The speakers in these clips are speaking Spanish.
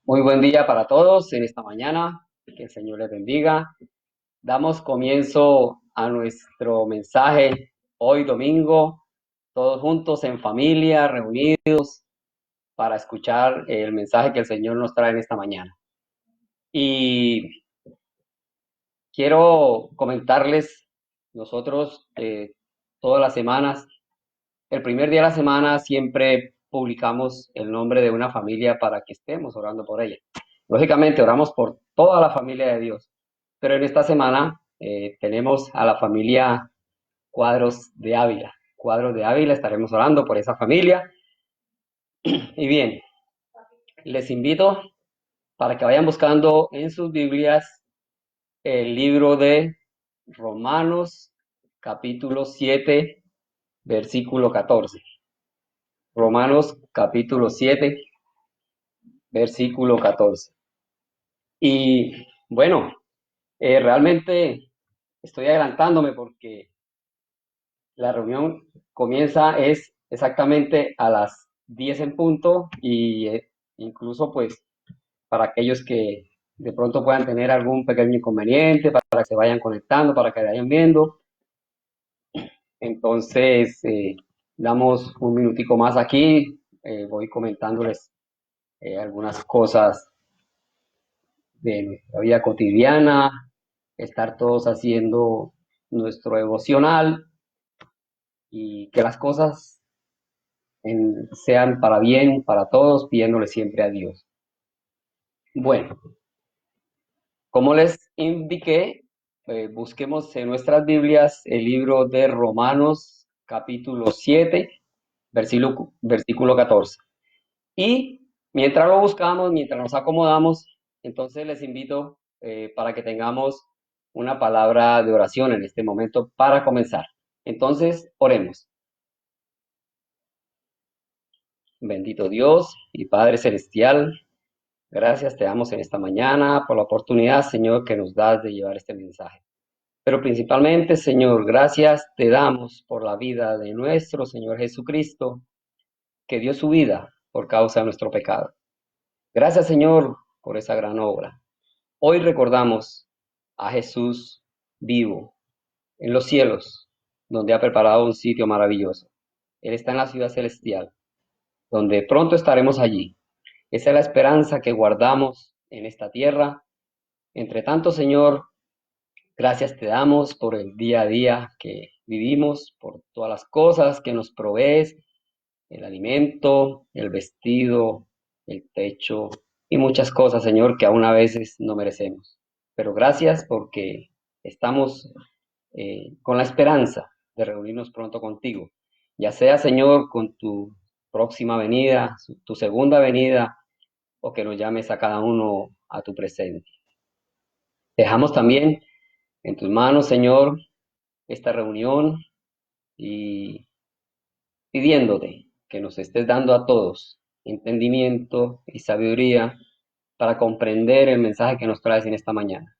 Muy buen día para todos en esta mañana. Que el Señor les bendiga. Damos comienzo a nuestro mensaje hoy domingo, todos juntos en familia, reunidos para escuchar el mensaje que el Señor nos trae en esta mañana. Y quiero comentarles, nosotros todas las semanas, el primer día de la semana siempre publicamos el nombre de una familia para que estemos orando por ella. Lógicamente oramos por toda la familia de Dios, pero en esta semana tenemos a la familia Cuadros de Ávila. Cuadros de Ávila, estaremos orando por esa familia. Y bien, les invito para que vayan buscando en sus Biblias el libro de Romanos, capítulo 7, versículo 14. Romanos, capítulo 7, versículo 14. Y bueno, realmente estoy adelantándome porque la reunión comienza es exactamente a las 10 en punto y incluso pues para aquellos que de pronto puedan tener algún pequeño inconveniente, para que se vayan conectando, para que vayan viendo. Entonces, damos un minutico más aquí, voy comentándoles algunas cosas de nuestra vida cotidiana, estar todos haciendo nuestro devocional y que las cosas sean para bien, para todos, pidiéndole siempre a Dios. Bueno, como les indiqué, busquemos en nuestras Biblias el libro de Romanos, capítulo 7, versículo 14. Y mientras lo buscamos, mientras nos acomodamos, entonces les invito para que tengamos una palabra de oración en este momento para comenzar. Entonces, oremos. Bendito Dios y Padre Celestial, gracias te damos en esta mañana por la oportunidad, Señor, que nos das de llevar este mensaje. Pero principalmente, Señor, gracias te damos por la vida de nuestro Señor Jesucristo, que dio su vida por causa de nuestro pecado. Gracias, Señor, por esa gran obra. Hoy recordamos a Jesús vivo en los cielos, donde ha preparado un sitio maravilloso. Él está en la ciudad celestial, donde pronto estaremos allí. Esa es la esperanza que guardamos en esta tierra. Entre tanto, Señor, gracias te damos por el día a día que vivimos, por todas las cosas que nos provees, el alimento, el vestido, el techo y muchas cosas, Señor, que aún a veces no merecemos. Pero gracias porque estamos con la esperanza de reunirnos pronto contigo, ya sea, Señor, con tu próxima venida, tu segunda venida, o que nos llames a cada uno a tu presencia. Dejamos también en tus manos, Señor, esta reunión y pidiéndote que nos estés dando a todos entendimiento y sabiduría para comprender el mensaje que nos traes en esta mañana.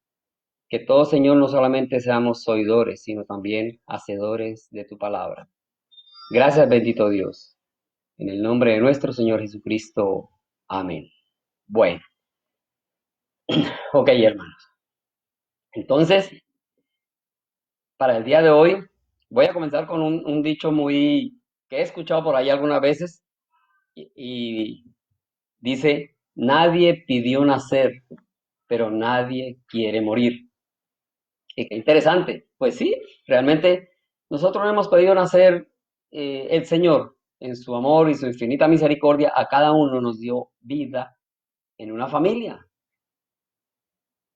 Que todos, Señor, no solamente seamos oidores, sino también hacedores de tu palabra. Gracias, bendito Dios. En el nombre de nuestro Señor Jesucristo. Amén. Bueno, ok, hermanos. Entonces, para el día de hoy, voy a comenzar con un dicho muy que he escuchado por ahí algunas veces y dice, nadie pidió nacer, pero nadie quiere morir. Y qué interesante. Pues sí, realmente nosotros no hemos pedido nacer, el Señor, en su amor y su infinita misericordia, a cada uno nos dio vida en una familia.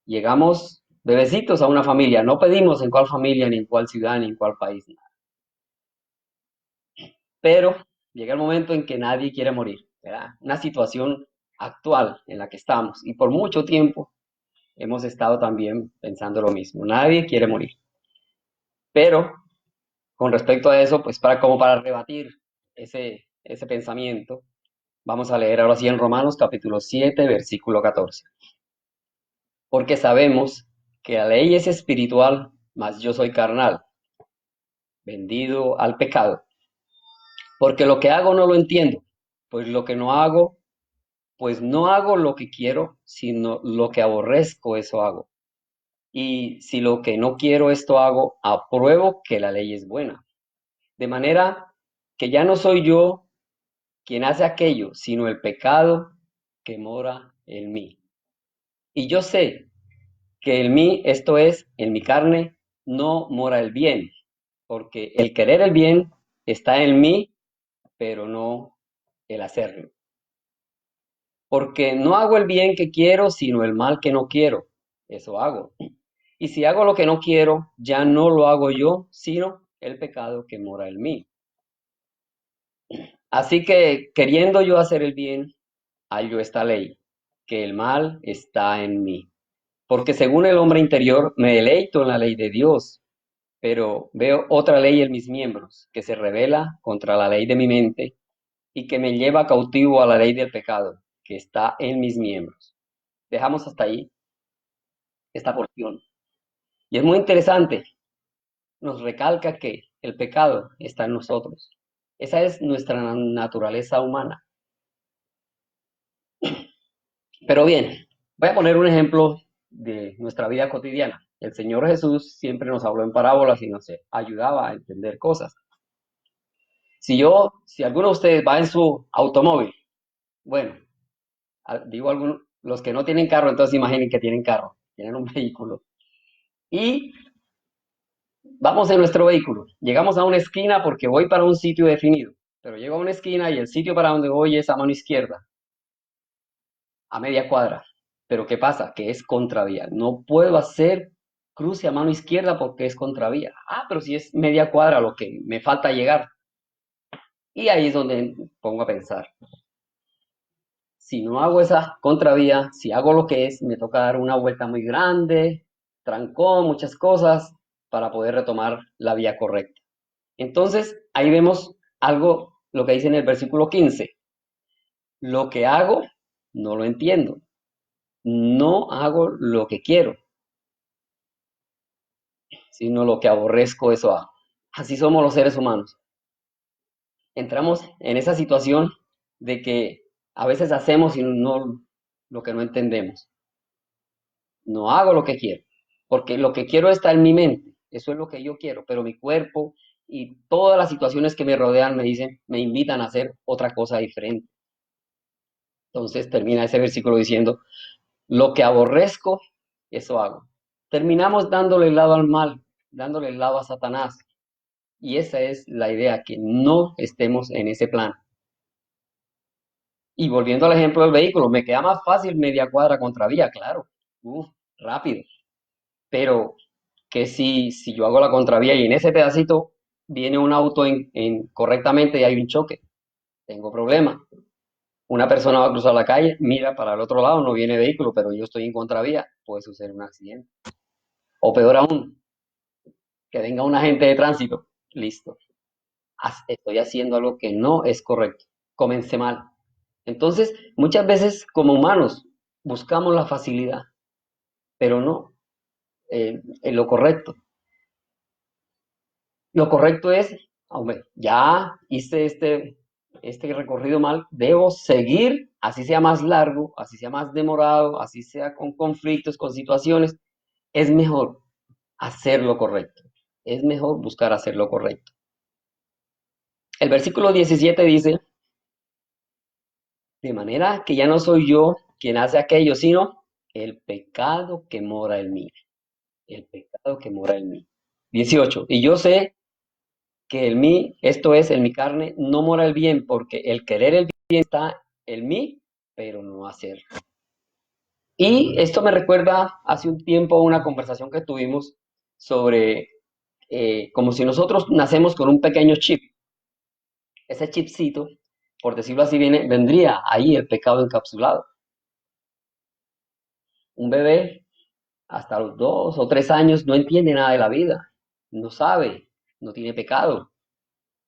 Llegamos bebecitos a una familia, no pedimos en cuál familia, ni en cuál ciudad, ni en cuál país. Pero llega el momento en que nadie quiere morir, ¿verdad? Una situación actual en la que estamos y por mucho tiempo hemos estado también pensando lo mismo. Nadie quiere morir. Pero con respecto a eso, pues como para rebatir ese pensamiento, vamos a leer ahora sí en Romanos capítulo 7, versículo 14. Porque sabemos que la ley es espiritual, mas yo soy carnal, vendido al pecado. Porque lo que hago no lo entiendo, pues lo que no hago, pues no hago lo que quiero, sino lo que aborrezco, eso hago. Y si lo que no quiero, esto hago, apruebo que la ley es buena. De manera que ya no soy yo quien hace aquello, sino el pecado que mora en mí. Y yo sé que en mí, esto es, en mi carne, no mora el bien, porque el querer el bien está en mí, pero no el hacerlo. Porque no hago el bien que quiero, sino el mal que no quiero. Eso hago. Y si hago lo que no quiero, ya no lo hago yo, sino el pecado que mora en mí. Así que, queriendo yo hacer el bien, hallo esta ley, que el mal está en mí. Porque según el hombre interior, me deleito en la ley de Dios, pero veo otra ley en mis miembros, que se revela contra la ley de mi mente y que me lleva cautivo a la ley del pecado, que está en mis miembros. Dejamos hasta ahí esta porción. Y es muy interesante, nos recalca que el pecado está en nosotros. Esa es nuestra naturaleza humana. Pero bien, voy a poner un ejemplo de nuestra vida cotidiana. El Señor Jesús siempre nos habló en parábolas y nos ayudaba a entender cosas. Si alguno de ustedes va en su automóvil, bueno, digo algunos, los que no tienen carro, entonces imaginen que tienen carro, tienen un vehículo. Y vamos en nuestro vehículo, llegamos a una esquina porque voy para un sitio definido, pero llego a una esquina y el sitio para donde voy es a mano izquierda, a media cuadra. Pero ¿qué pasa? Que es contravía. No puedo hacer cruce a mano izquierda porque es contravía. Ah, pero si es media cuadra lo que me falta llegar. Y ahí es donde pongo a pensar. Si no hago esa contravía, si hago lo que es, me toca dar una vuelta muy grande, trancón, muchas cosas para poder retomar la vía correcta. Entonces, ahí vemos algo, lo que dice en el versículo 15. Lo que hago, no lo entiendo. No hago lo que quiero, sino lo que aborrezco, eso hago. Así somos los seres humanos. Entramos en esa situación de que a veces hacemos y no lo que no entendemos. No hago lo que quiero, porque lo que quiero está en mi mente, eso es lo que yo quiero, pero mi cuerpo y todas las situaciones que me rodean me dicen, me invitan a hacer otra cosa diferente. Entonces termina ese versículo diciendo, lo que aborrezco, eso hago. Terminamos dándole el lado al mal, dándole el lado a Satanás. Y esa es la idea, que no estemos en ese plan. Y volviendo al ejemplo del vehículo, me queda más fácil media cuadra contravía, claro. Rápido. Pero que si yo hago la contravía y en ese pedacito viene un auto correctamente y hay un choque, tengo problema. Una persona va a cruzar la calle, mira para el otro lado, no viene vehículo, pero yo estoy en contravía, puede suceder un accidente. O peor aún, que venga un agente de tránsito, listo. Estoy haciendo algo que no es correcto, comencé mal. Entonces, muchas veces como humanos buscamos la facilidad, pero no en lo correcto. Lo correcto es, hombre, ya hice este recorrido mal, debo seguir, así sea más largo, así sea más demorado, así sea con conflictos, con situaciones, es mejor hacer lo correcto. Es mejor buscar hacer lo correcto. El versículo 17 dice, de manera que ya no soy yo quien hace aquello, sino el pecado que mora en mí. El pecado que mora en mí. 18. Y yo sé que en mí, esto es, en mi carne, no mora el bien, porque el querer el bien está en mí, pero no hacer. Y esto me recuerda hace un tiempo una conversación que tuvimos sobre como si nosotros nacemos con un pequeño chip. Ese chipcito, por decirlo así, vendría ahí el pecado encapsulado. Un bebé hasta los 2 o 3 años no entiende nada de la vida, no sabe, no tiene pecado,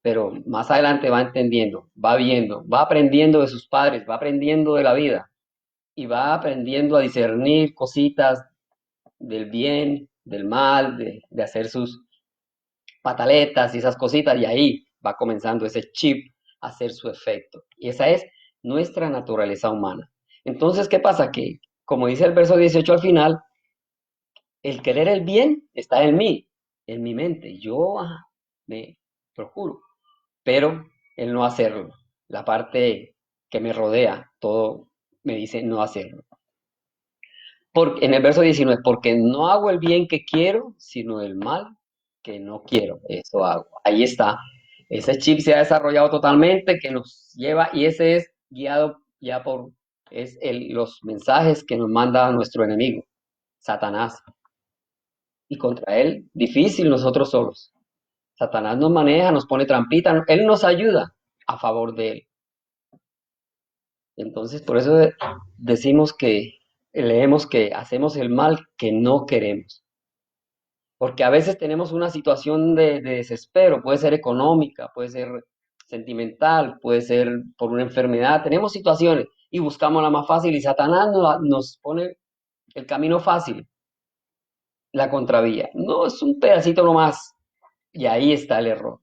pero más adelante va entendiendo, va viendo, va aprendiendo de sus padres, va aprendiendo de la vida y va aprendiendo a discernir cositas del bien, del mal, de hacer sus pataletas y esas cositas, y ahí va comenzando ese chip a hacer su efecto. Y esa es nuestra naturaleza humana. Entonces, ¿qué pasa? Que, como dice el verso 18 al final, el querer el bien está en mi mente. Yo me procuro, pero el no hacerlo, la parte que me rodea, todo me dice no hacerlo. Porque, en el verso 19, porque no hago el bien que quiero, sino el mal que no quiero. Eso hago. Ahí está. Ese chip se ha desarrollado totalmente, que nos lleva, y ese es guiado ya por los mensajes que nos manda nuestro enemigo, Satanás. Y contra él, difícil nosotros solos. Satanás nos maneja, nos pone trampita, él nos ayuda a favor de él. Entonces, por eso decimos que, leemos que hacemos el mal que no queremos. Porque a veces tenemos una situación de desespero, puede ser económica, puede ser sentimental, puede ser por una enfermedad, tenemos situaciones y buscamos la más fácil y Satanás nos pone el camino fácil, la contravía. No, es un pedacito nomás y ahí está el error.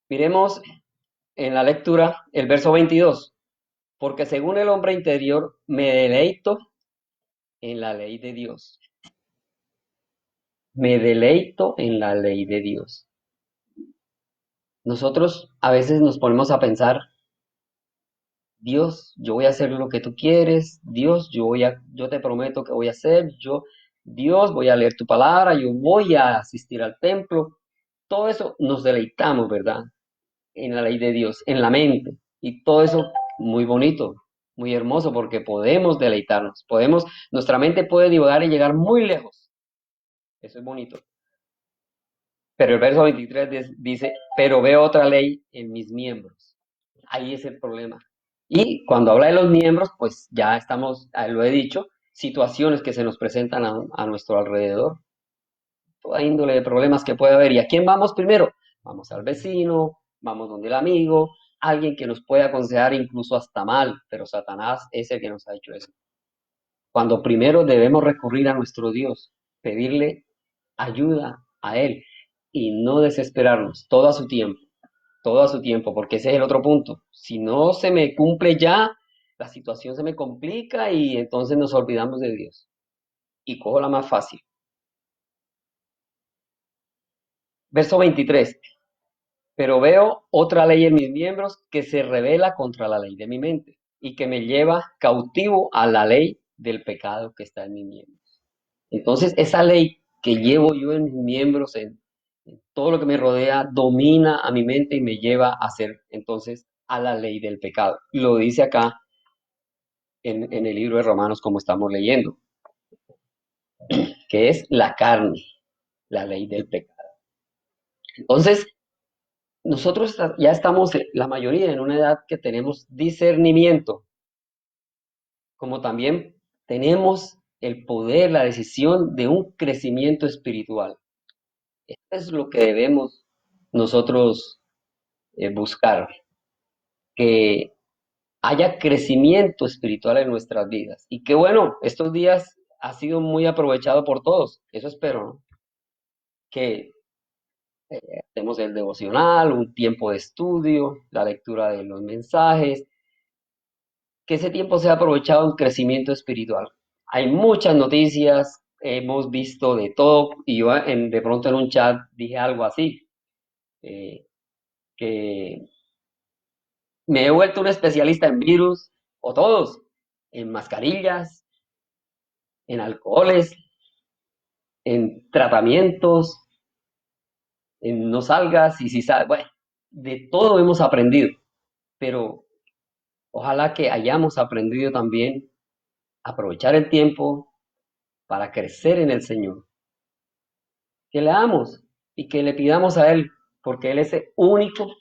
Miremos en la lectura el verso 22, porque según el hombre interior me deleito en la ley de Dios. Me deleito en la ley de Dios. Nosotros a veces nos ponemos a pensar, Dios, yo voy a hacer lo que tú quieres, Dios, yo te prometo que voy a hacer, Dios, voy a leer tu palabra, yo voy a asistir al templo. Todo eso nos deleitamos, ¿verdad? En la ley de Dios, en la mente. Y todo eso muy bonito, muy hermoso, porque podemos deleitarnos, nuestra mente puede divagar y llegar muy lejos. Eso es bonito. Pero el verso 23 dice, pero veo otra ley en mis miembros. Ahí es el problema. Y cuando habla de los miembros, pues ya estamos, lo he dicho, situaciones que se nos presentan a nuestro alrededor, toda índole de problemas que puede haber. ¿Y a quién vamos primero? Vamos al vecino, vamos donde el amigo, alguien que nos puede aconsejar incluso hasta mal, pero Satanás es el que nos ha hecho eso. Cuando primero debemos recurrir a nuestro Dios, pedirle ayuda a Él y no desesperarnos todo a su tiempo, porque ese es el otro punto. Si no se me cumple ya, la situación se me complica y entonces nos olvidamos de Dios. Y cojo la más fácil. Verso 23. Pero veo otra ley en mis miembros que se revela contra la ley de mi mente y que me lleva cautivo a la ley del pecado que está en mis miembros. Entonces, esa ley que llevo yo en mis miembros, en todo lo que me rodea, domina a mi mente y me lleva a hacer entonces a la ley del pecado. Lo dice acá en el libro de Romanos como estamos leyendo, que es la carne, la ley del pecado. Entonces, nosotros ya estamos, la mayoría, en una edad que tenemos discernimiento, como también tenemos el poder, la decisión de un crecimiento espiritual. Esto es lo que debemos nosotros buscar, que haya crecimiento espiritual en nuestras vidas. Y que bueno, estos días ha sido muy aprovechado por todos, eso espero, ¿no? Que hacemos el devocional, un tiempo de estudio, la lectura de los mensajes, que ese tiempo sea aprovechado en crecimiento espiritual. Hay muchas noticias, hemos visto de todo, y yo de pronto en un chat dije algo así, que me he vuelto un especialista en virus, o todos, en mascarillas, en alcoholes, en tratamientos, en no salgas y si sales, bueno, de todo hemos aprendido, pero ojalá que hayamos aprendido también a aprovechar el tiempo para crecer en el Señor, que leamos y que le pidamos a Él, porque Él es el único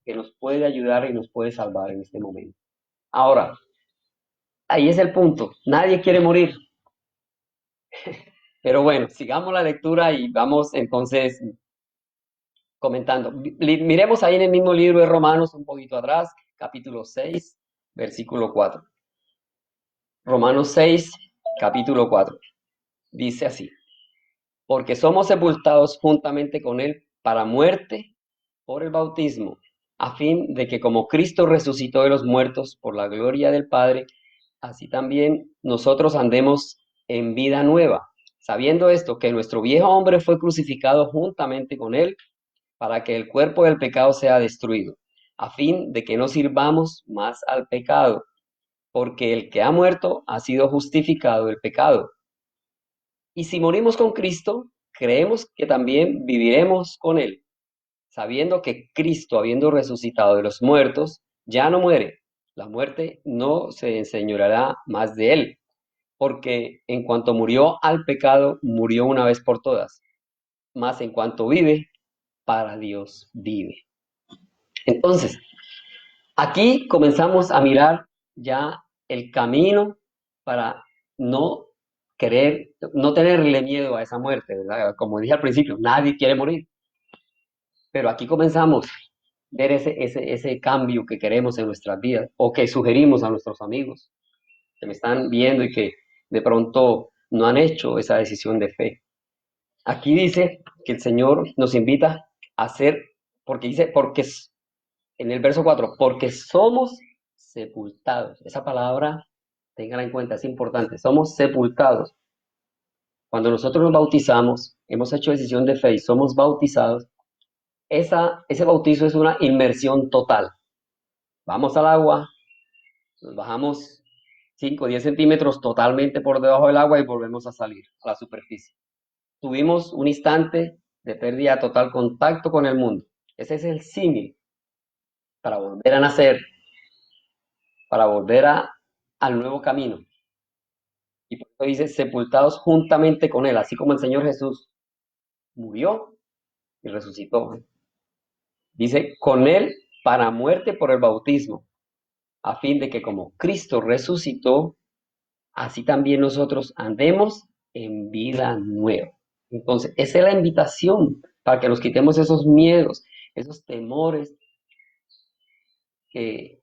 que nos puede ayudar y nos puede salvar en este momento. Ahora, ahí es el punto, nadie quiere morir, pero bueno, sigamos la lectura y vamos entonces comentando. Miremos ahí en el mismo libro de Romanos, un poquito atrás, capítulo 6, versículo 4. Romanos 6, capítulo 4. Dice así, porque somos sepultados juntamente con Él para muerte por el bautismo, a fin de que como Cristo resucitó de los muertos por la gloria del Padre, así también nosotros andemos en vida nueva, sabiendo esto, que nuestro viejo hombre fue crucificado juntamente con él, para que el cuerpo del pecado sea destruido, a fin de que no sirvamos más al pecado, porque el que ha muerto ha sido justificado del pecado. Y si morimos con Cristo, creemos que también viviremos con él, sabiendo que Cristo, habiendo resucitado de los muertos, ya no muere. La muerte no se enseñoreará más de él, porque en cuanto murió al pecado, murió una vez por todas, mas en cuanto vive, para Dios vive. Entonces, aquí comenzamos a mirar ya el camino para no no tenerle miedo a esa muerte, ¿verdad? Como dije al principio, nadie quiere morir, pero aquí comenzamos a ver ese cambio que queremos en nuestras vidas o que sugerimos a nuestros amigos que me están viendo y que de pronto no han hecho esa decisión de fe. Aquí dice que el Señor nos invita a hacer, porque dice, en el verso 4, porque somos sepultados. Esa palabra, téngala en cuenta, es importante. Somos sepultados. Cuando nosotros nos bautizamos, hemos hecho decisión de fe y somos bautizados, ese bautizo es una inmersión total. Vamos al agua, nos bajamos 5 o 10 centímetros totalmente por debajo del agua y volvemos a salir a la superficie. Tuvimos un instante de pérdida total contacto con el mundo. Ese es el símil para volver a nacer, para volver al nuevo camino. Y por eso dice, sepultados juntamente con él, así como el Señor Jesús murió y resucitó. Dice, con él para muerte por el bautismo, a fin de que como Cristo resucitó, así también nosotros andemos en vida nueva. Entonces, esa es la invitación para que nos quitemos esos miedos, esos temores, que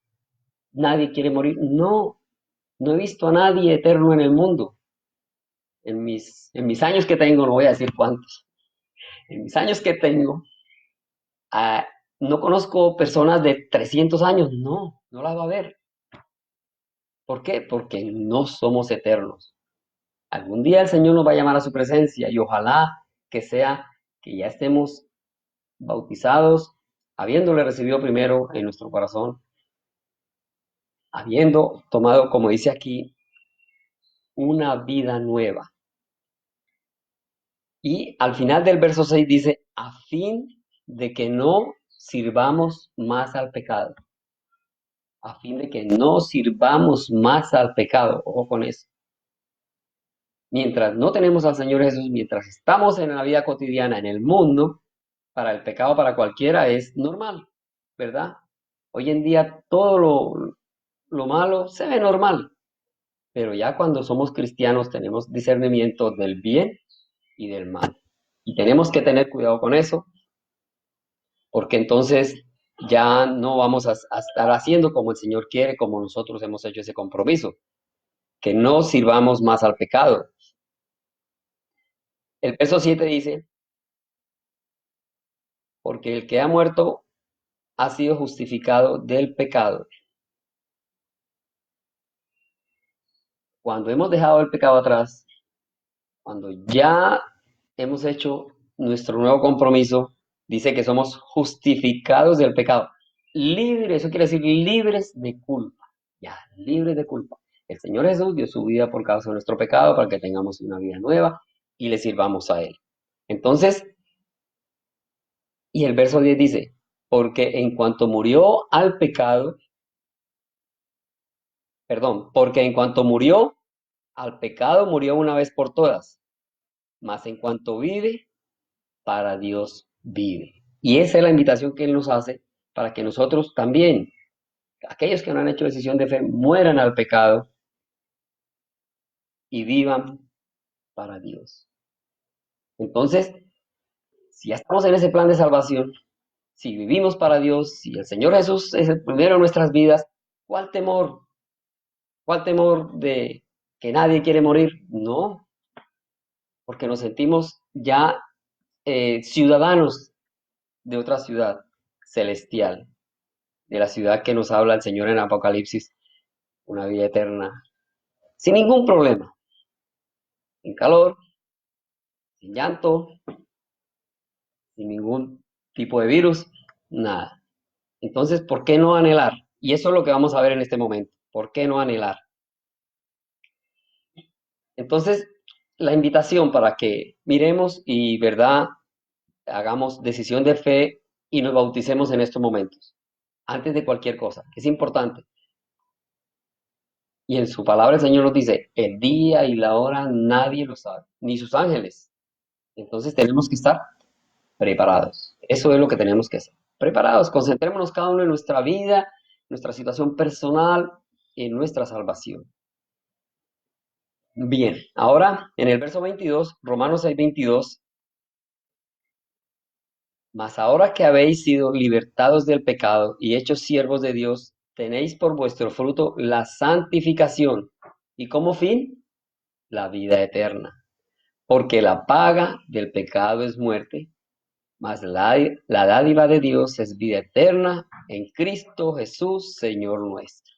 nadie quiere morir. No, no he visto a nadie eterno en el mundo. En mis años que tengo, no voy a decir cuántos, en mis años que tengo, ah, no conozco personas de 300 años, no, no las va a ver. ¿Por qué? Porque no somos eternos. Algún día el Señor nos va a llamar a su presencia y ojalá que sea que ya estemos bautizados, habiéndole recibido primero en nuestro corazón, habiendo tomado, como dice aquí, una vida nueva. Y al final del verso 6 dice, a fin de que no sirvamos más al pecado. A fin de que no sirvamos más al pecado. Ojo con eso. Mientras no tenemos al Señor Jesús, mientras estamos en la vida cotidiana, en el mundo, para el pecado, para cualquiera, es normal, ¿verdad? Hoy en día todo lo malo se ve normal, pero ya cuando somos cristianos tenemos discernimiento del bien y del mal. Y tenemos que tener cuidado con eso, porque entonces ya no vamos a estar haciendo como el Señor quiere, como nosotros hemos hecho ese compromiso, que no sirvamos más al pecado. El verso 7 dice, porque el que ha muerto ha sido justificado del pecado. Cuando hemos dejado el pecado atrás, cuando ya hemos hecho nuestro nuevo compromiso, dice que somos justificados del pecado. Libres, eso quiere decir libres de culpa. Ya, libres de culpa. El Señor Jesús dio su vida por causa de nuestro pecado para que tengamos una vida nueva y le sirvamos a Él. Entonces, y el verso 10 dice, porque en cuanto murió al pecado, perdón, porque en cuanto murió al pecado, murió una vez por todas, mas en cuanto vive, para Dios vive. Y esa es la invitación que Él nos hace para que nosotros también, aquellos que no han hecho decisión de fe, mueran al pecado y vivan para Dios. Entonces, si ya estamos en ese plan de salvación, si vivimos para Dios, si el Señor Jesús es el primero en nuestras vidas, ¿cuál temor? ¿Cuál temor de que nadie quiere morir? No, porque nos sentimos ya ciudadanos de otra ciudad celestial. de la ciudad que nos habla el Señor en Apocalipsis, una vida eterna, sin ningún problema, sin calor, sin llanto, sin ningún tipo de virus, nada. Entonces, ¿por qué no anhelar? Y eso es lo que vamos a ver en este momento. ¿Por qué no anhelar? Entonces, la invitación para que miremos y, ¿verdad?, hagamos decisión de fe y nos bauticemos en estos momentos, antes de cualquier cosa. Es importante. Y en su palabra el Señor nos dice, el día y la hora nadie lo sabe, ni sus ángeles. Entonces tenemos que estar preparados. Eso es lo que tenemos que hacer. Preparados, concentrémonos cada uno en nuestra vida, nuestra situación personal, en nuestra salvación. Bien, ahora en el verso 22, Romanos 6:22, mas ahora que habéis sido libertados del pecado y hechos siervos de Dios, tenéis por vuestro fruto la santificación y como fin la vida eterna. Porque la paga del pecado es muerte, mas la dádiva de Dios es vida eterna en Cristo Jesús, Señor nuestro.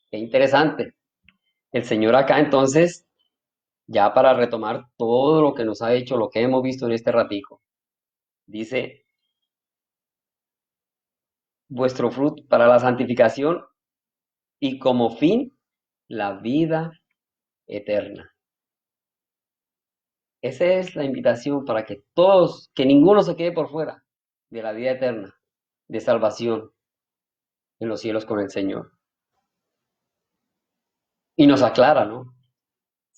Qué interesante. El Señor acá entonces, ya para retomar todo lo que nos ha hecho, lo que hemos visto en este ratico, dice, vuestro fruto para la santificación y como fin la vida eterna. Esa es la invitación para que todos, que ninguno se quede por fuera de la vida eterna, de salvación en los cielos con el Señor. Y nos aclara, ¿no?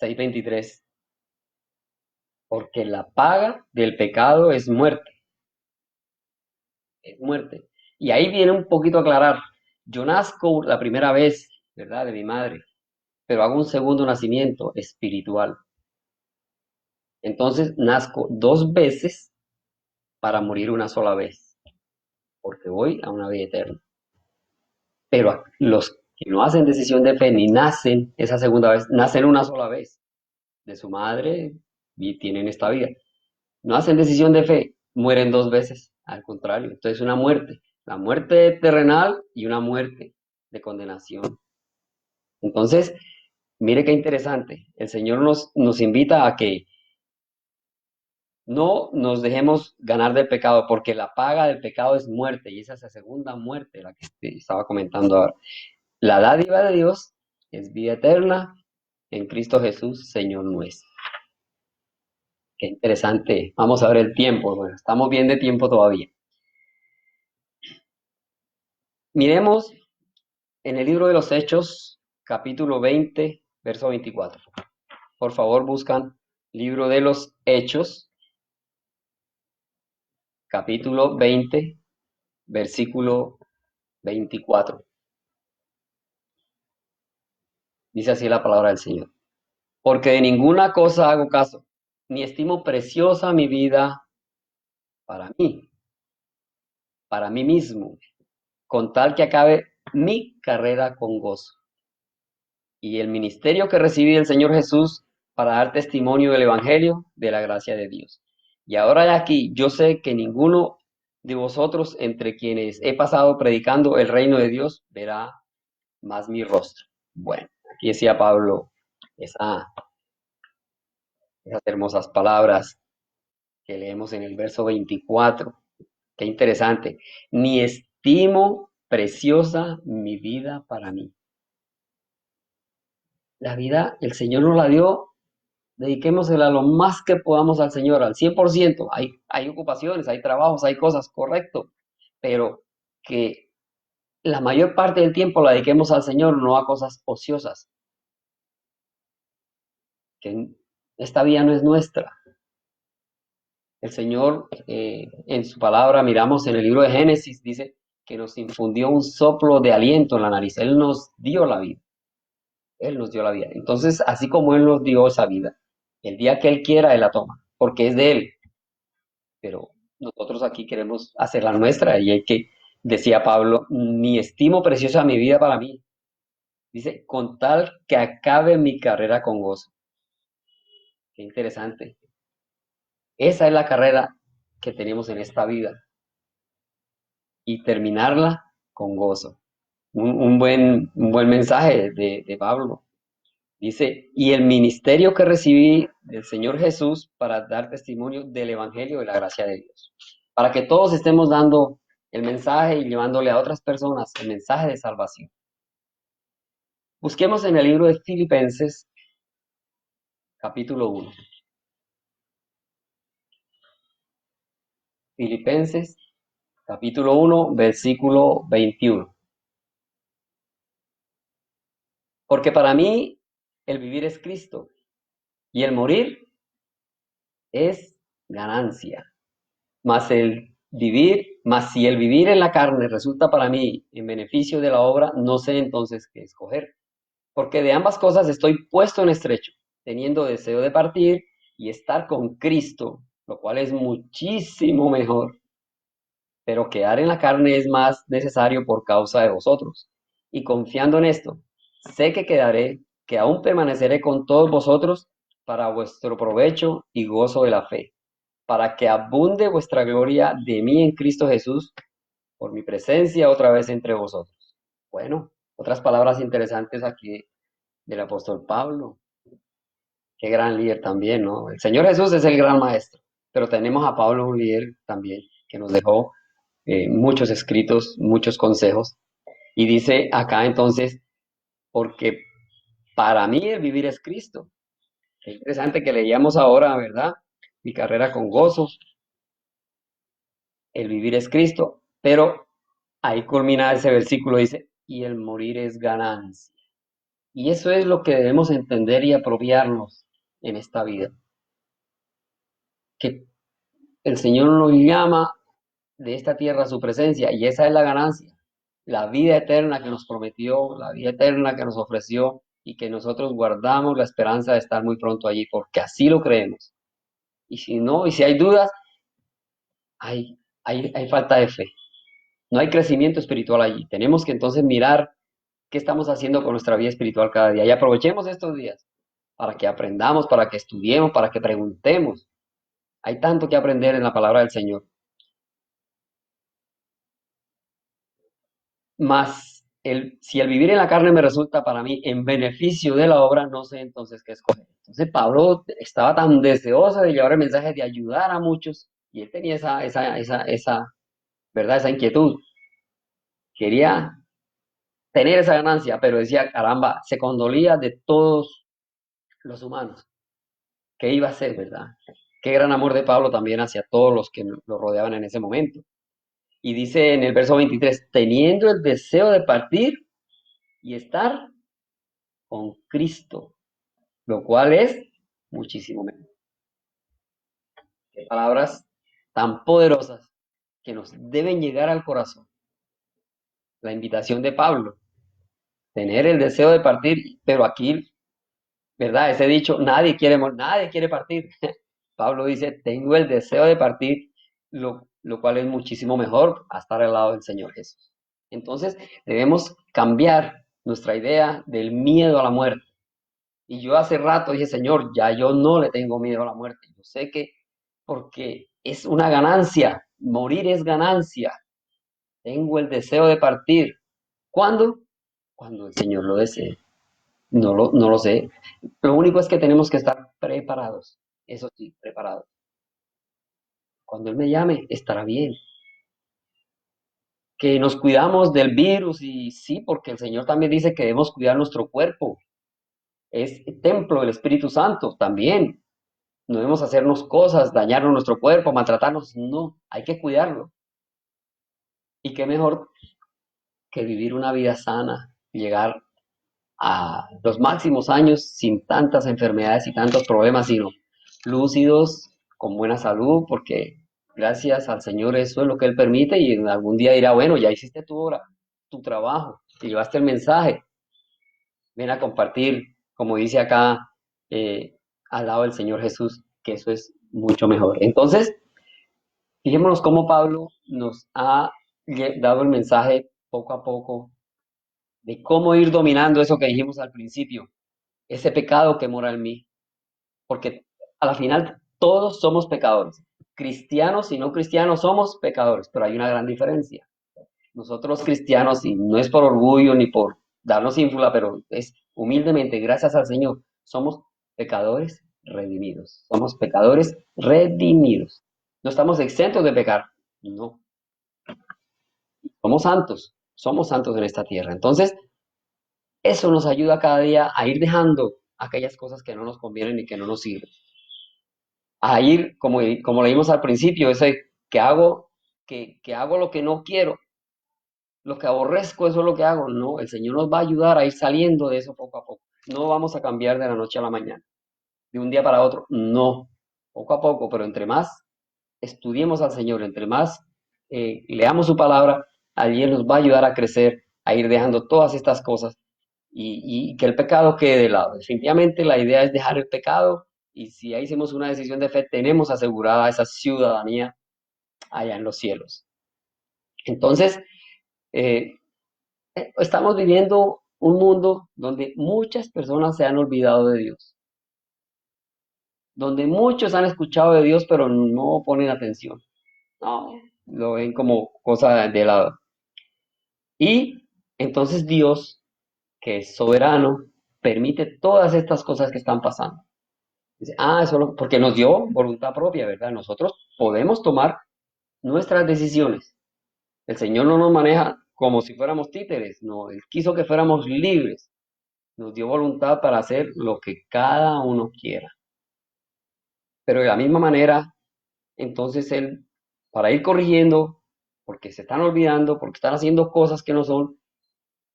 6:23, porque la paga del pecado es muerte, es muerte. Y ahí viene un poquito a aclarar, yo nazco la primera vez, ¿verdad? De mi madre, pero hago un segundo nacimiento espiritual. Entonces nazco dos veces para morir una sola vez, porque voy a una vida eterna. Pero los que no hacen decisión de fe ni nacen esa segunda vez, nacen una sola vez de su madre y tienen esta vida. No hacen decisión de fe, mueren dos veces, al contrario. Entonces una muerte, la muerte terrenal y una muerte de condenación. Entonces, mire qué interesante. El Señor nos invita a que no nos dejemos ganar del pecado, porque la paga del pecado es muerte, y esa es la segunda muerte, la que estaba comentando ahora. La dádiva de Dios es vida eterna en Cristo Jesús, Señor nuestro. Qué interesante. Vamos a ver el tiempo. Bueno, estamos bien de tiempo todavía. Miremos en el libro de los Hechos, capítulo 20, verso 24. Por favor, buscan libro de los Hechos, capítulo 20, versículo 24. Dice así la palabra del Señor. Porque de ninguna cosa hago caso, ni estimo preciosa mi vida para mí mismo, con tal que acabe mi carrera con gozo y el ministerio que recibí del Señor Jesús para dar testimonio del Evangelio de la gracia de Dios. Y ahora de aquí, yo sé que ninguno de vosotros entre quienes he pasado predicando el reino de Dios verá más mi rostro. Bueno, aquí decía Pablo esas hermosas palabras que leemos en el verso 24. Qué interesante. Ni estimo preciosa mi vida para mí. La vida, el Señor nos la dio, dediquémosela lo más que podamos al Señor, al 100%. Hay ocupaciones, hay trabajos, hay cosas, correcto, pero que la mayor parte del tiempo la dediquemos al Señor, no a cosas ociosas, que esta vida no es nuestra. El Señor, en su palabra, miramos en el libro de Génesis, dice que nos infundió un soplo de aliento en la nariz. Él nos dio la vida. Él nos dio la vida. Entonces, así como Él nos dio esa vida, el día que Él quiera, Él la toma, porque es de Él. Pero nosotros aquí queremos hacer la nuestra y hay que, decía Pablo, ni estimo preciosa mi vida para mí. Dice, con tal que acabe mi carrera con gozo. Qué interesante. Esa es la carrera que tenemos en esta vida y terminarla con gozo. un buen mensaje de Pablo. Dice, y el ministerio que recibí del Señor Jesús para dar testimonio del Evangelio de la gracia de Dios. Para que todos estemos dando el mensaje y llevándole a otras personas el mensaje de salvación. Busquemos en el libro de Filipenses, capítulo 1. Filipenses, capítulo 1, versículo 21. Porque para mí el vivir es Cristo y el morir es ganancia. Mas si el vivir en la carne resulta para mí en beneficio de la obra, no sé entonces qué escoger. Porque de ambas cosas estoy puesto en estrecho, teniendo deseo de partir y estar con Cristo, lo cual es muchísimo mejor. Pero quedar en la carne es más necesario por causa de vosotros. Y confiando en esto, sé que quedaré, que aún permaneceré con todos vosotros para vuestro provecho y gozo de la fe, para que abunde vuestra gloria de mí en Cristo Jesús por mi presencia otra vez entre vosotros. Bueno, otras palabras interesantes aquí del apóstol Pablo. Qué gran líder también, ¿no? El Señor Jesús es el gran maestro, pero tenemos a Pablo, un líder también, que nos dejó muchos escritos, muchos consejos. Y dice acá entonces, porque para mí el vivir es Cristo. Qué interesante que leíamos ahora, ¿verdad? Mi carrera con gozo, el vivir es Cristo, pero ahí culmina ese versículo, dice, y el morir es ganancia. Y eso es lo que debemos entender y apropiarnos en esta vida, que el Señor nos llama de esta tierra a su presencia y esa es la ganancia, la vida eterna que nos prometió, la vida eterna que nos ofreció y que nosotros guardamos la esperanza de estar muy pronto allí porque así lo creemos. Y si no, y si hay dudas, hay falta de fe. No hay crecimiento espiritual allí. Tenemos que entonces mirar qué estamos haciendo con nuestra vida espiritual cada día y aprovechemos estos días para que aprendamos, para que estudiemos, para que preguntemos. Hay tanto que aprender en la palabra del Señor. Mas si el vivir en la carne me resulta para mí en beneficio de la obra, no sé entonces qué escoger. Entonces Pablo estaba tan deseoso de llevar el mensaje, de ayudar a muchos, y él tenía ¿verdad? Esa inquietud. Quería tener esa ganancia, pero decía, caramba, se condolía de todos los humanos. ¿Qué iba a hacer, verdad? Qué gran amor de Pablo también hacia todos los que lo rodeaban en ese momento. Y dice en el verso 23, teniendo el deseo de partir y estar con Cristo, lo cual es muchísimo mejor. Qué palabras tan poderosas que nos deben llegar al corazón. La invitación de Pablo, tener el deseo de partir, pero aquí, ¿verdad? Ese dicho, nadie quiere partir. Pablo dice, tengo el deseo de partir, lo cual es muchísimo mejor a estar al lado del Señor Jesús. Entonces, debemos cambiar nuestra idea del miedo a la muerte. Y yo hace rato dije, Señor, ya yo no le tengo miedo a la muerte. Yo sé que porque es una ganancia, morir es ganancia. Tengo el deseo de partir. ¿Cuándo? Cuando el Señor lo desee. No lo sé. Lo único es que tenemos que estar preparados. Eso sí, preparados. Cuando Él me llame, estará bien. Que nos cuidamos del virus y sí, porque el Señor también dice que debemos cuidar nuestro cuerpo. Es templo del Espíritu Santo también. No debemos hacernos cosas, dañarnos nuestro cuerpo, maltratarnos. No, hay que cuidarlo. Y qué mejor que vivir una vida sana, llegar a los máximos años sin tantas enfermedades y tantos problemas, sino lúcidos, con buena salud, porque gracias al Señor eso es lo que Él permite y en algún día dirá, bueno, ya hiciste tu obra, tu trabajo, y llevaste el mensaje, ven a compartir, como dice acá, eh, al lado del Señor Jesús, que eso es mucho mejor. Entonces, fijémonos cómo Pablo nos ha dado el mensaje poco a poco de cómo ir dominando eso que dijimos al principio, ese pecado que mora en mí, porque a la final todos somos pecadores, cristianos y no cristianos somos pecadores, pero hay una gran diferencia. Nosotros cristianos, y no es por orgullo ni por darnos ínfula, pero es humildemente, gracias al Señor, somos pecadores redimidos. Somos pecadores redimidos. No estamos exentos de pecar, no. Somos santos en esta tierra. Entonces, eso nos ayuda cada día a ir dejando aquellas cosas que no nos convienen y que no nos sirven. A ir, como leímos al principio, ese que hago lo que no quiero, lo que aborrezco, eso es lo que hago. No, el Señor nos va a ayudar a ir saliendo de eso poco a poco. No vamos a cambiar de la noche a la mañana, de un día para otro. No, poco a poco, pero entre más estudiemos al Señor, entre más leamos su palabra, allí Él nos va a ayudar a crecer, a ir dejando todas estas cosas y que el pecado quede de lado. Definitivamente la idea es dejar el pecado y si ahí hicimos una decisión de fe, tenemos asegurada esa ciudadanía allá en los cielos. Entonces, eh, estamos viviendo un mundo donde muchas personas se han olvidado de Dios, donde muchos han escuchado de Dios pero no ponen atención. No, lo ven como cosa de lado. Y entonces Dios, que es soberano, permite todas estas cosas que están pasando. Dice, eso porque nos dio voluntad propia, ¿verdad? Nosotros podemos tomar nuestras decisiones. El Señor no nos maneja como si fuéramos títeres, no, Él quiso que fuéramos libres. Nos dio voluntad para hacer lo que cada uno quiera. Pero de la misma manera, entonces Él, para ir corrigiendo, porque se están olvidando, porque están haciendo cosas que no son,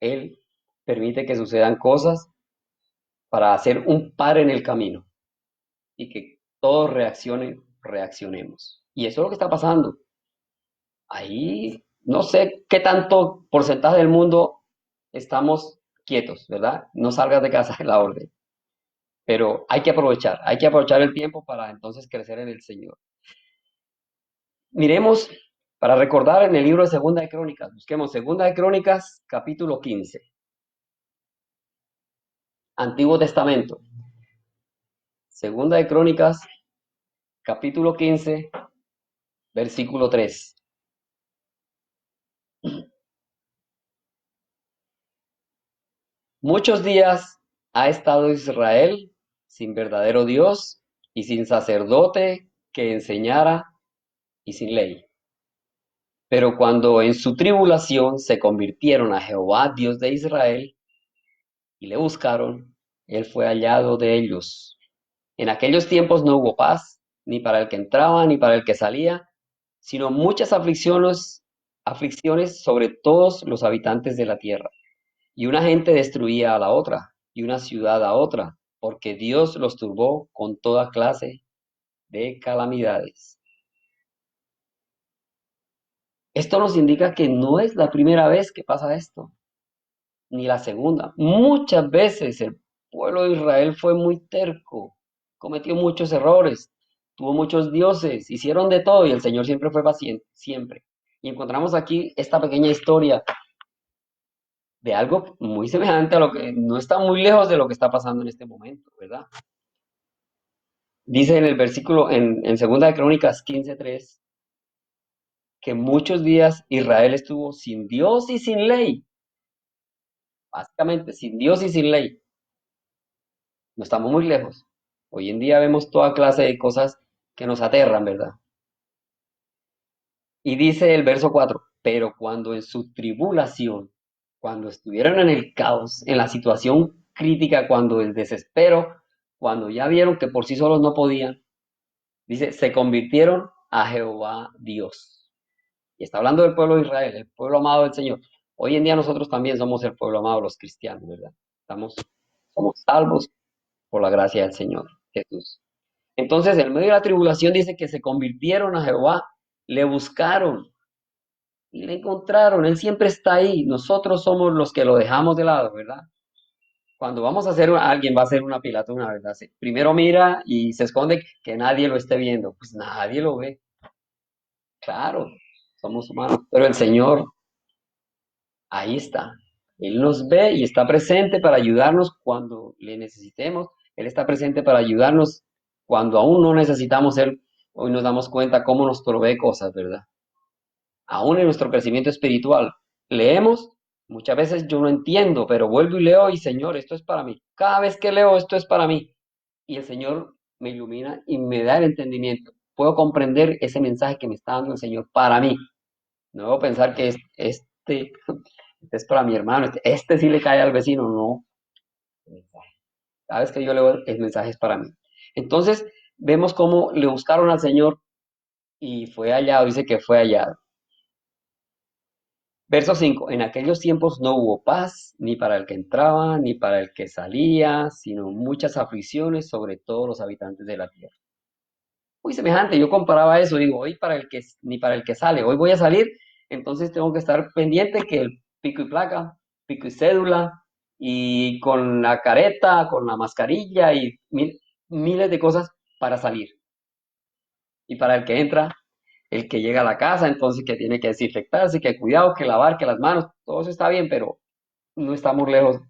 Él permite que sucedan cosas para hacer un par en el camino y que todos reaccionemos. Y eso es lo que está pasando. Ahí no sé qué tanto porcentaje del mundo estamos quietos, ¿verdad? No salgas de casa es la orden. Pero hay que aprovechar el tiempo para entonces crecer en el Señor. Miremos, para recordar en el libro de Segunda de Crónicas, busquemos Segunda de Crónicas, capítulo 15, Antiguo Testamento. Segunda de Crónicas, capítulo 15, versículo 3. Muchos días ha estado Israel sin verdadero Dios y sin sacerdote que enseñara y sin ley. Pero cuando en su tribulación se convirtieron a Jehová, Dios de Israel, y le buscaron, él fue hallado de ellos. En aquellos tiempos no hubo paz, ni para el que entraba, ni para el que salía, sino muchas aflicciones sobre todos los habitantes de la tierra. Y una gente destruía a la otra, y una ciudad a otra, porque Dios los turbó con toda clase de calamidades. Esto nos indica que no es la primera vez que pasa esto, ni la segunda. Muchas veces el pueblo de Israel fue muy terco, cometió muchos errores, tuvo muchos dioses, hicieron de todo y el Señor siempre fue paciente, siempre. Y encontramos aquí esta pequeña historia de algo muy semejante a lo que no está muy lejos de lo que está pasando en este momento, ¿verdad? Dice en el versículo, en Segunda de Crónicas 15:3, que muchos días Israel estuvo sin Dios y sin ley, básicamente sin Dios y sin ley. No estamos muy lejos. Hoy en día vemos toda clase de cosas que nos aterran, ¿verdad? Y dice el verso 4, pero cuando en su tribulación, cuando estuvieron en el caos, en la situación crítica, cuando el desespero, cuando ya vieron que por sí solos no podían, dice, se convirtieron a Jehová Dios. Y está hablando del pueblo de Israel, el pueblo amado del Señor. Hoy en día nosotros también somos el pueblo amado, los cristianos, ¿verdad? Somos salvos por la gracia del Señor Jesús. Entonces, en medio de la tribulación dice que se convirtieron a Jehová, le buscaron y le encontraron. Él siempre está ahí. Nosotros somos los que lo dejamos de lado, ¿verdad? Cuando vamos a hacer, alguien va a hacer una pilatuna, ¿verdad? Primero mira y se esconde que nadie lo esté viendo. Pues nadie lo ve. Claro, somos humanos. Pero el Señor, ahí está. Él nos ve y está presente para ayudarnos cuando le necesitemos. Él está presente para ayudarnos cuando aún no necesitamos Él. Hoy nos damos cuenta cómo nos provee cosas, ¿verdad? Aún en nuestro crecimiento espiritual. leemos, muchas veces yo no entiendo, pero vuelvo y leo y Señor, esto es para mí. Cada vez que leo, esto es para mí. Y el Señor me ilumina y me da el entendimiento. Puedo comprender ese mensaje que me está dando el Señor para mí. No debo pensar que este es para mi hermano, este sí le cae al vecino, no. Cada vez que yo leo el mensaje es para mí. Entonces, vemos cómo le buscaron al Señor y fue hallado, dice que fue hallado. Verso 5. En aquellos tiempos no hubo paz, ni para el que entraba, ni para el que salía, sino muchas aflicciones sobre todos los habitantes de la tierra. Muy semejante, yo comparaba eso, digo, hoy ni para el que sale, hoy voy a salir, entonces tengo que estar pendiente que el pico y placa, pico y cédula, y con la careta, con la mascarilla y miles de cosas para salir. Y para el que entra, el que llega a la casa, entonces que tiene que desinfectarse, que cuidado, que lavar, que las manos, todo eso está bien, pero no estamos lejos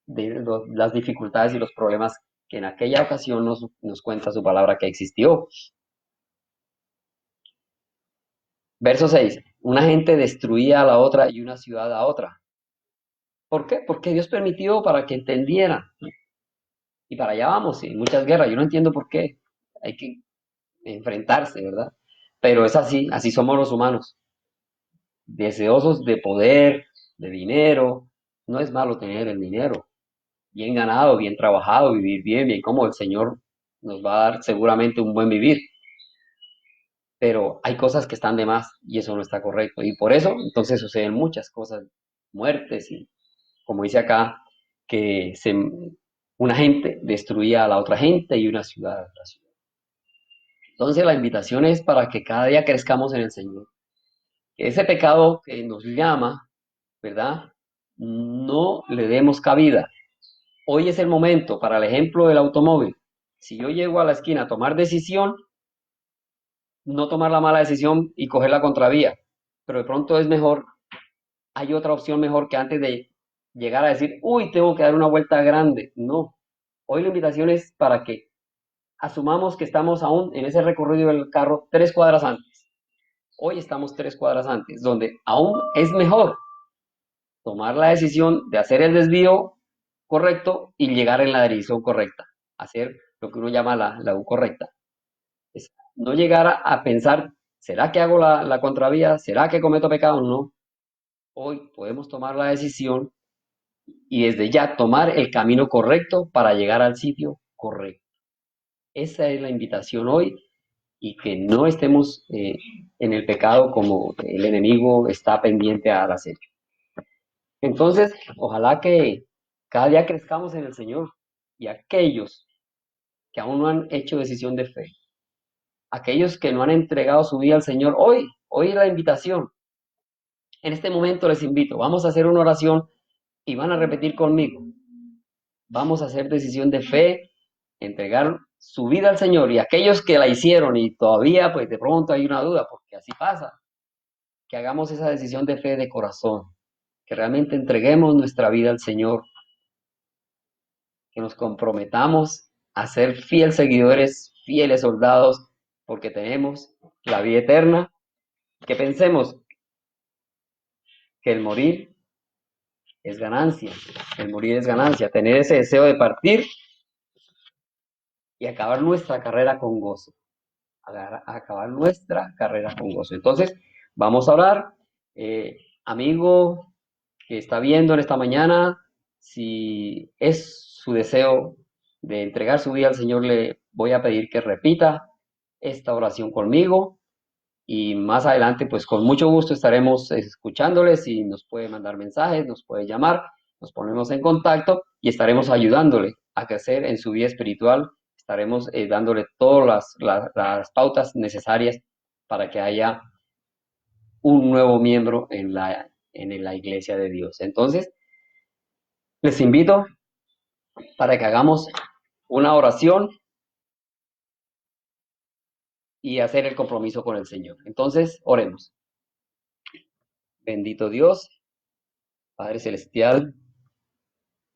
de las dificultades y los problemas que en aquella ocasión nos cuenta su palabra que existió. Verso 6. Una gente destruía a la otra y una ciudad a otra. ¿Por qué? Porque Dios permitió para que entendieran. Y para allá vamos, y muchas guerras. Yo no entiendo por qué. Hay que enfrentarse, ¿verdad? Pero es así, así somos los humanos. Deseosos de poder, de dinero. No es malo tener el dinero. Bien ganado, bien trabajado, vivir bien, bien como el Señor nos va a dar seguramente un buen vivir. Pero hay cosas que están de más y eso no está correcto. Y por eso entonces suceden muchas cosas, muertes y como dice acá, que una gente destruía a la otra gente y una ciudad a otra ciudad. Entonces la invitación es para que cada día crezcamos en el Señor. Que ese pecado que nos llama, ¿verdad? No le demos cabida. Hoy es el momento, para el ejemplo del automóvil. Si yo llego a la esquina a tomar decisión, no tomar la mala decisión y coger la contravía. Pero de pronto es mejor, hay otra opción mejor que antes de llegar a decir, uy, tengo que dar una vuelta grande. No. Hoy la invitación es para que asumamos que estamos aún en ese recorrido del carro 3 cuadras antes. Hoy estamos 3 cuadras antes, donde aún es mejor tomar la decisión de hacer el desvío correcto y llegar en la dirección correcta. Hacer lo que uno llama la U correcta. Es no llegar a pensar, ¿será que hago la contravía? ¿Será que cometo pecado? No. Hoy podemos tomar la decisión y desde ya tomar el camino correcto para llegar al sitio correcto. Esa es la invitación hoy y que no estemos en el pecado como el enemigo está pendiente al hacer. Entonces, ojalá que cada día crezcamos en el Señor y aquellos que aún no han hecho decisión de fe, aquellos que no han entregado su vida al Señor, hoy es la invitación. En este momento les invito, vamos a hacer una oración y van a repetir conmigo. Vamos a hacer decisión de fe, entregar su vida al Señor y aquellos que la hicieron y todavía pues de pronto hay una duda, porque así pasa, que hagamos esa decisión de fe de corazón, que realmente entreguemos nuestra vida al Señor, que nos comprometamos a ser fieles seguidores, fieles soldados, porque tenemos la vida eterna, que pensemos que el morir es ganancia, tener ese deseo de partir y acabar nuestra carrera con gozo. Acabar nuestra carrera con gozo. Entonces, vamos a orar. Amigo que está viendo en esta mañana, si es su deseo de entregar su vida al Señor, le voy a pedir que repita esta oración conmigo y más adelante, pues con mucho gusto estaremos escuchándoles. Si nos puede mandar mensajes, nos puede llamar, nos ponemos en contacto y estaremos ayudándole a crecer en su vida espiritual. Estaremos dándole todas las pautas necesarias para que haya un nuevo miembro en la iglesia de Dios. Entonces, les invito para que hagamos una oración y hacer el compromiso con el Señor. Entonces, oremos. Bendito Dios, Padre Celestial,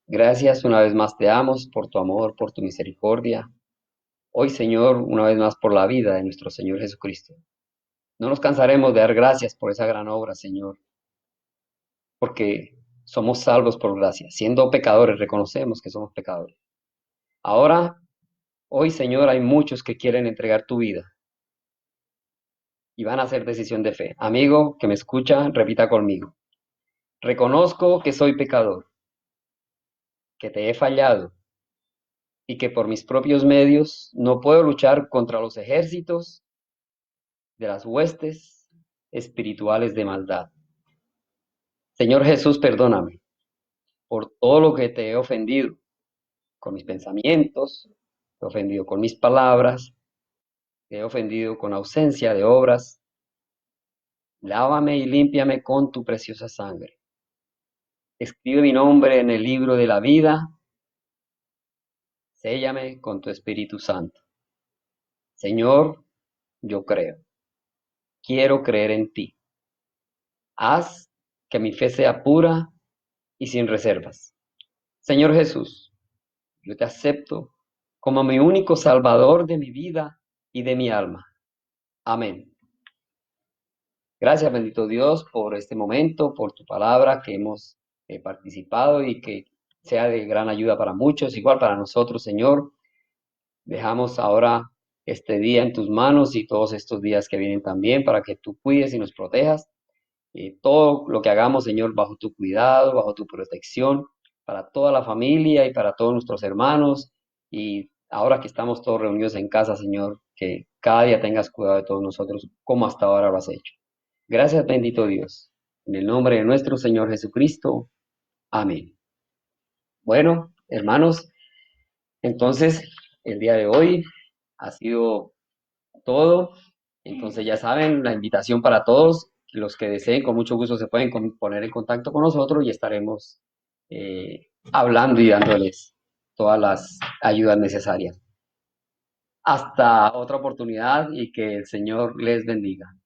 gracias una vez más te damos por tu amor, por tu misericordia. Hoy, Señor, una vez más por la vida de nuestro Señor Jesucristo. No nos cansaremos de dar gracias por esa gran obra, Señor. porque somos salvos por gracia. Siendo pecadores, reconocemos que somos pecadores. Ahora, hoy, Señor, hay muchos que quieren entregar tu vida y van a hacer decisión de fe. Amigo que me escucha, repita conmigo. Reconozco que soy pecador, que te he fallado y que por mis propios medios no puedo luchar contra los ejércitos de las huestes espirituales de maldad. Señor Jesús, perdóname por todo lo que te he ofendido con mis pensamientos, te he ofendido con mis palabras, te he ofendido con ausencia de obras. Lávame y límpiame con tu preciosa sangre. Escribe mi nombre en el libro de la vida. Séllame con tu Espíritu Santo. Señor, yo creo. Quiero creer en ti. Haz que mi fe sea pura y sin reservas. Señor Jesús, yo te acepto como mi único salvador de mi vida y de mi alma. Amén. Gracias, bendito Dios, por este momento, por tu palabra que hemos participado y que sea de gran ayuda para muchos, igual para nosotros, Señor. Dejamos ahora este día en tus manos y todos estos días que vienen también para que tú cuides y nos protejas. Todo lo que hagamos, Señor, bajo tu cuidado, bajo tu protección, para toda la familia y para todos nuestros hermanos. Y ahora que estamos todos reunidos en casa, Señor, que cada día tengas cuidado de todos nosotros, como hasta ahora lo has hecho. Gracias, bendito Dios. En el nombre de nuestro Señor Jesucristo. Amén. Bueno, hermanos, entonces el día de hoy ha sido todo. Entonces ya saben, la invitación para todos, los que deseen, con mucho gusto se pueden poner en contacto con nosotros y estaremos hablando y dándoles todas las ayudas necesarias. Hasta otra oportunidad y que el Señor les bendiga.